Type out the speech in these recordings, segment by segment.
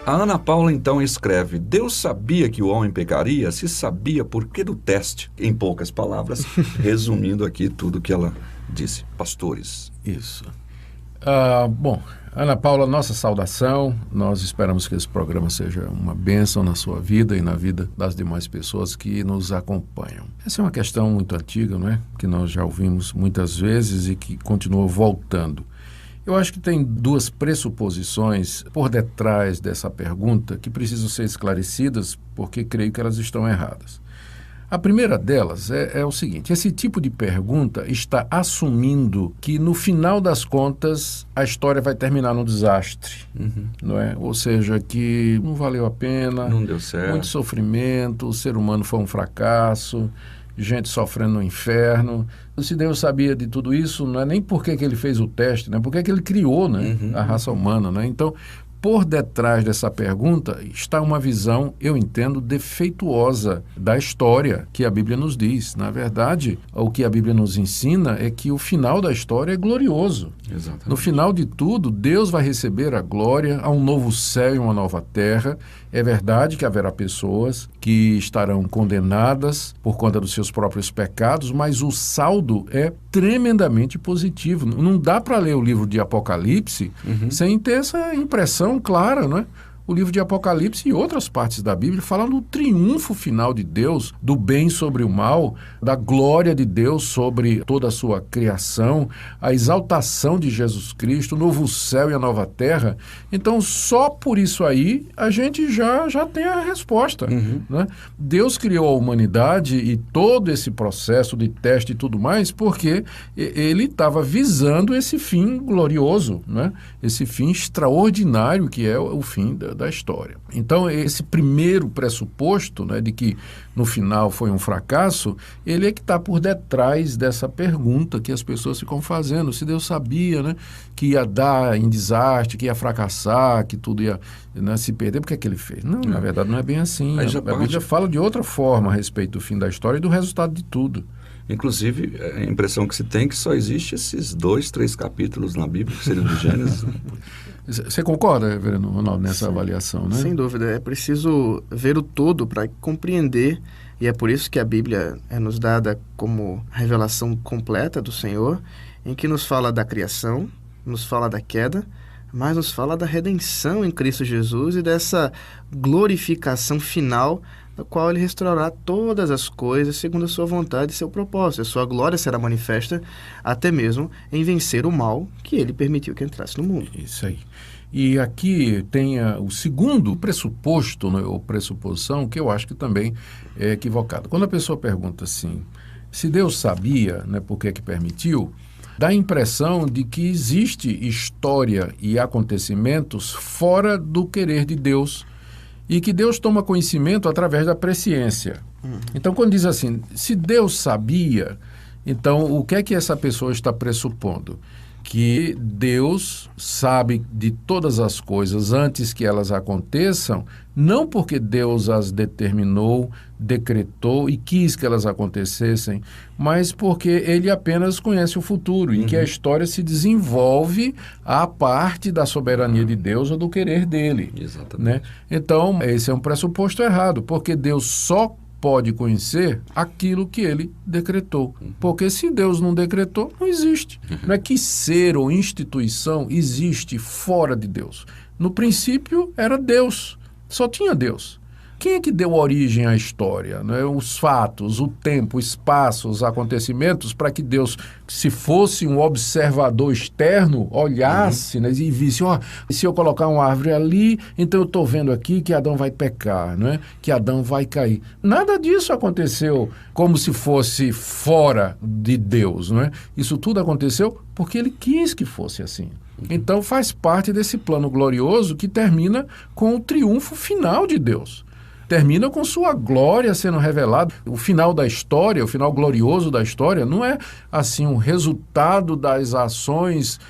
A Ana Paula então escreve: Deus sabia que o homem pecaria, se sabia por que do teste. Em poucas palavras, resumindo aqui tudo que ela disse. Pastores. Isso. Bom, Ana Paula, nossa saudação. Nós esperamos que esse programa seja uma bênção na sua vida e na vida das demais pessoas que nos acompanham. Essa é uma questão muito antiga, não é? Que nós já ouvimos muitas vezes e que continua voltando. Eu acho que tem duas pressuposições por detrás dessa pergunta que precisam ser esclarecidas, porque creio que elas estão erradas. A primeira delas é o seguinte: esse tipo de pergunta está assumindo que, no final das contas, a história vai terminar num desastre, não é? Ou seja, que não valeu a pena, Não deu certo. muito sofrimento, o ser humano foi um fracasso, gente sofrendo no inferno. Se Deus sabia de tudo isso, não é nem porque que ele fez o teste, né? Porque que ele criou, né? A raça humana, né? Então, por detrás dessa pergunta está uma visão, eu entendo, defeituosa da história que a Bíblia nos diz. Na verdade, o que a Bíblia nos ensina é que o final da história é glorioso. Exatamente. No final de tudo, Deus vai receber a glória, a um novo céu e uma nova terra. É verdade que haverá pessoas que estarão condenadas por conta dos seus próprios pecados, mas o saldo é tremendamente positivo. Não dá para ler o livro de Apocalipse sem ter essa impressão clara, não é? O livro de Apocalipse e outras partes da Bíblia falam do triunfo final de Deus, do bem sobre o mal, da glória de Deus sobre toda a sua criação, a exaltação de Jesus Cristo, o novo céu e a nova terra. Então, só por isso aí, a gente já tem a resposta. Né? Deus criou a humanidade e todo esse processo de teste e tudo mais, porque ele estava visando esse fim glorioso, né? Esse fim extraordinário que é o fim da história. Então, esse primeiro pressuposto, né, de que no final foi um fracasso, ele é que está por detrás dessa pergunta que as pessoas ficam fazendo. Se Deus sabia, né, que ia dar em desastre, que ia fracassar, que tudo ia, né, se perder, por que é que ele fez? Não, na verdade não é bem assim. A Bíblia fala de outra forma a respeito do fim da história e do resultado de tudo. Inclusive, a impressão que se tem é que só existe esses 2, 3 capítulos na Bíblia, que seriam do Gênesis. Você concorda, reverendo Ronaldo, nessa avaliação, né? Sem dúvida. É preciso ver o todo para compreender, e é por isso que a Bíblia é nos dada como revelação completa do Senhor, em que nos fala da criação, nos fala da queda, mas nos fala da redenção em Cristo Jesus e dessa glorificação final, na qual ele restaurará todas as coisas segundo a sua vontade e seu propósito. A sua glória será manifesta até mesmo em vencer o mal que ele permitiu que entrasse no mundo. Isso aí. E aqui tem o segundo pressuposto, né, ou pressuposição, que eu acho que também é equivocado. Quando a pessoa pergunta assim, se Deus sabia, né, por que permitiu, dá a impressão de que existe história e acontecimentos fora do querer de Deus, e que Deus toma conhecimento através da presciência. Então, quando diz assim, se Deus sabia, então o que é que essa pessoa está pressupondo? Que Deus sabe de todas as coisas antes que elas aconteçam, não porque Deus as determinou, decretou e quis que elas acontecessem, mas porque ele apenas conhece o futuro e que a história se desenvolve à parte da soberania de Deus ou do querer dele. Exatamente. Né? Então, esse é um pressuposto errado, porque Deus só pode conhecer aquilo que ele decretou. Porque se Deus não decretou, não existe. Não é que ser ou instituição existe fora de Deus. No princípio era Deus, só tinha Deus. Quem é que deu origem à história? Né? Os fatos, o tempo, o espaço, os acontecimentos, para que Deus, se fosse um observador externo, olhasse, né, e visse, se eu colocar uma árvore ali, então eu estou vendo aqui que Adão vai pecar, né? Que Adão vai cair. Nada disso aconteceu como se fosse fora de Deus. Né? Isso tudo aconteceu porque ele quis que fosse assim. Então faz parte desse plano glorioso que termina com o triunfo final de Deus. Termina com sua glória sendo revelada. O final da história, o final glorioso da história, não é assim um resultado das ações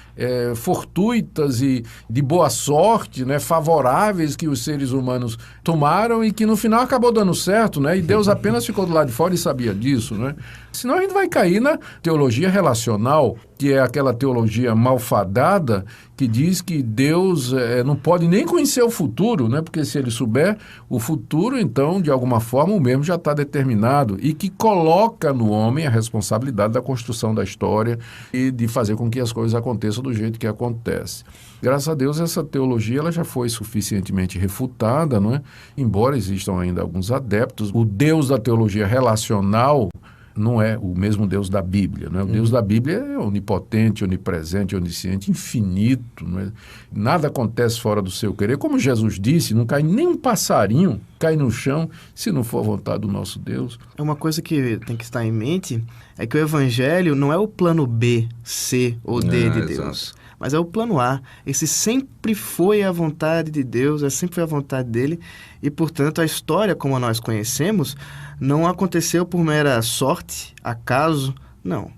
fortuitas e de boa sorte, né, favoráveis que os seres humanos tomaram e que no final acabou dando certo, né? E Deus apenas ficou do lado de fora e sabia disso, né? Senão a gente vai cair na teologia relacional, que é aquela teologia malfadada que diz que Deus não pode nem conhecer o futuro, né? Porque se ele souber o futuro, então, de alguma forma, o mesmo já está determinado e que coloca no homem a responsabilidade da construção da história e de fazer com que as coisas aconteçam do jeito que acontece. Graças a Deus, essa teologia ela já foi suficientemente refutada, não é? Embora existam ainda alguns adeptos. O Deus da teologia relacional não é o mesmo Deus da Bíblia. Não é? O Deus da Bíblia é onipotente, onipresente, onisciente, infinito. Não é? Nada acontece fora do seu querer. Como Jesus disse, não cai nem um passarinho, cai no chão, se não for a vontade do nosso Deus. É uma coisa que tem que estar em mente, é que o Evangelho não é o plano B, C ou D de Deus. Exato. Mas é o plano A. Esse sempre foi a vontade de Deus, sempre foi a vontade dele. E, portanto, a história, como nós conhecemos, não aconteceu por mera sorte, acaso. Não.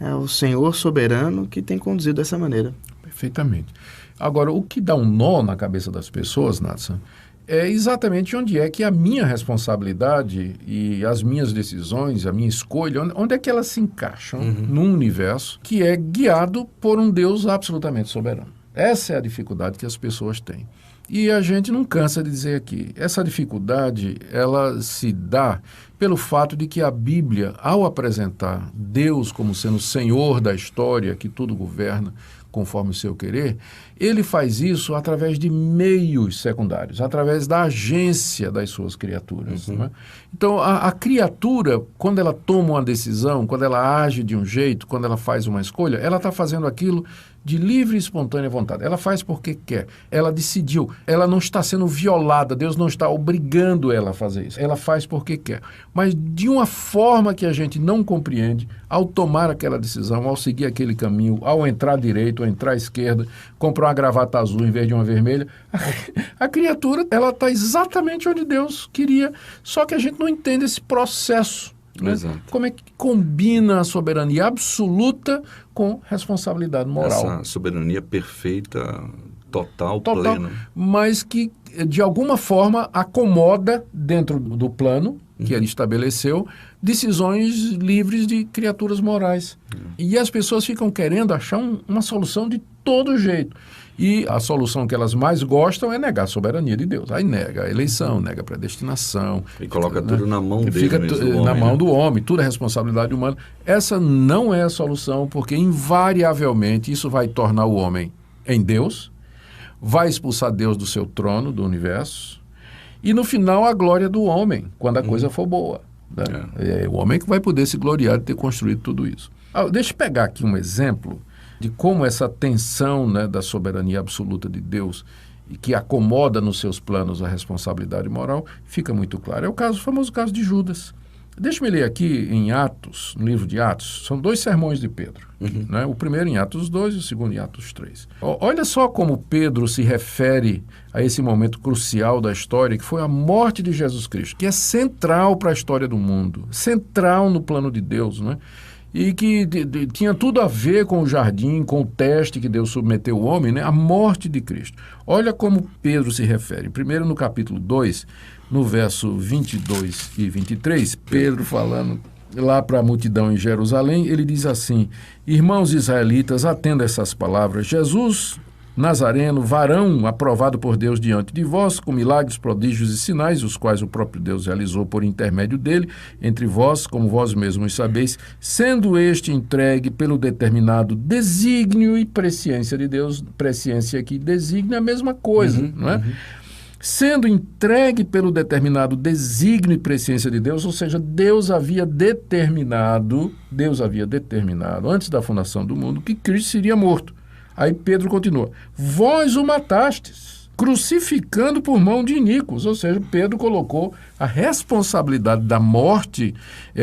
É o Senhor soberano que tem conduzido dessa maneira. Perfeitamente. Agora, o que dá um nó na cabeça das pessoas, Nathan, é exatamente onde é que a minha responsabilidade e as minhas decisões, a minha escolha, onde é que elas se encaixam num universo que é guiado por um Deus absolutamente soberano. Essa é a dificuldade que as pessoas têm. E a gente não cansa de dizer aqui, essa dificuldade, ela se dá pelo fato de que a Bíblia, ao apresentar Deus como sendo o Senhor da história, que tudo governa conforme o seu querer, ele faz isso através de meios secundários, através da agência das suas criaturas. Não é? Então, a criatura, quando ela toma uma decisão, quando ela age de um jeito, quando ela faz uma escolha, ela está fazendo aquilo de livre e espontânea vontade. Ela faz porque quer. Ela decidiu. Ela não está sendo violada. Deus não está obrigando ela a fazer isso. Ela faz porque quer. Mas de uma forma que a gente não compreende, ao tomar aquela decisão, ao seguir aquele caminho, ao entrar direito, ao entrar à esquerda, comprar uma gravata azul em vez de uma vermelha, a criatura ela está exatamente onde Deus queria. Só que a gente não entende esse processo. Né? Como é que combina a soberania absoluta com responsabilidade moral? Essa soberania perfeita, total, plena. Mas que, de alguma forma, acomoda dentro do plano que ele estabeleceu decisões livres de criaturas morais. E as pessoas ficam querendo achar uma solução de todo jeito. E a solução que elas mais gostam é negar a soberania de Deus. Aí nega a eleição, nega a predestinação. E coloca tudo na mão dele fica mesmo, na mão do homem, tudo é responsabilidade humana. Essa não é a solução, porque invariavelmente isso vai tornar o homem em Deus, vai expulsar Deus do seu trono, do universo, e no final a glória do homem, quando a coisa for boa. Né? É o homem que vai poder se gloriar de ter construído tudo isso. Deixa eu pegar aqui um exemplo de como essa tensão, né, da soberania absoluta de Deus e que acomoda nos seus planos a responsabilidade moral, fica muito claro. É o famoso caso de Judas. Deixa-me ler aqui em Atos, no livro de Atos, são 2 sermões de Pedro. Né? O primeiro em Atos 2 e o segundo em Atos 3. Olha só como Pedro se refere a esse momento crucial da história, que foi a morte de Jesus Cristo, que é central para a história do mundo, central no plano de Deus, né? E que tinha tudo a ver com o jardim, com o teste que Deus submeteu o homem, né? A morte de Cristo. Olha como Pedro se refere. Primeiro no capítulo 2, no verso 22 e 23, Pedro falando lá para a multidão em Jerusalém, ele diz assim: irmãos israelitas, atenda essas palavras. Jesus Nazareno, varão aprovado por Deus diante de vós, com milagres, prodígios e sinais, os quais o próprio Deus realizou por intermédio dele, entre vós, como vós mesmos sabeis, sendo este entregue pelo determinado desígnio e presciência de Deus. Presciência aqui, desígnio é a mesma coisa, não é? Sendo entregue pelo determinado desígnio e presciência de Deus, ou seja, Deus havia determinado, antes da fundação do mundo, que Cristo seria morto. Aí Pedro continua: vós o matastes, crucificando por mão de iníquos. Ou seja, Pedro colocou a responsabilidade da morte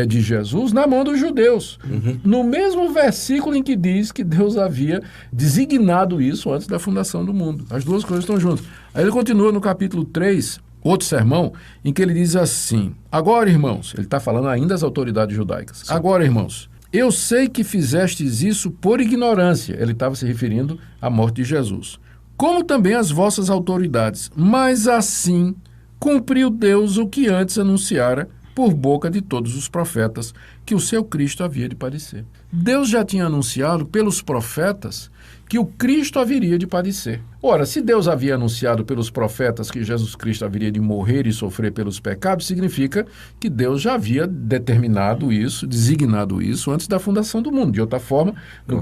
de Jesus na mão dos judeus. No mesmo versículo em que diz que Deus havia designado isso antes da fundação do mundo. As duas coisas estão juntas. Aí ele continua no capítulo 3, outro sermão, em que ele diz assim: agora, irmãos, ele está falando ainda às autoridades judaicas, agora, irmãos, Eu sei que fizestes isso por ignorância. Ele estava se referindo à morte de Jesus. Como também as vossas autoridades. Mas assim cumpriu Deus o que antes anunciara por boca de todos os profetas, que o seu Cristo havia de padecer. Deus já tinha anunciado pelos profetas que o Cristo haveria de padecer. Ora, se Deus havia anunciado pelos profetas que Jesus Cristo haveria de morrer e sofrer pelos pecados, significa que Deus já havia determinado isso, designado isso antes da fundação do mundo. De outra forma,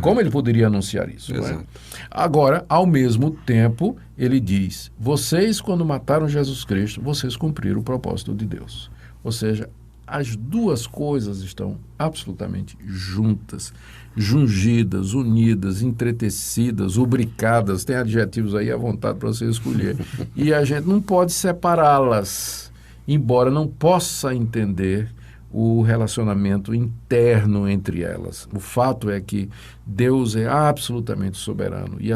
como ele poderia anunciar isso? Não é? Agora, ao mesmo tempo, ele diz, vocês, quando mataram Jesus Cristo, vocês cumpriram o propósito de Deus. Ou seja, as duas coisas estão absolutamente juntas, jungidas, unidas, entretecidas, lubricadas, tem adjetivos aí à vontade para você escolher. E a gente não pode separá-las, embora não possa entender o relacionamento interno entre elas. O fato é que Deus é absolutamente soberano e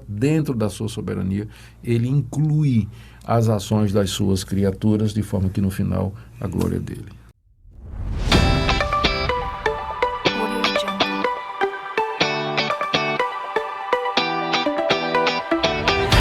dentro da sua soberania, ele inclui as ações das suas criaturas, de forma que no final a glória dele.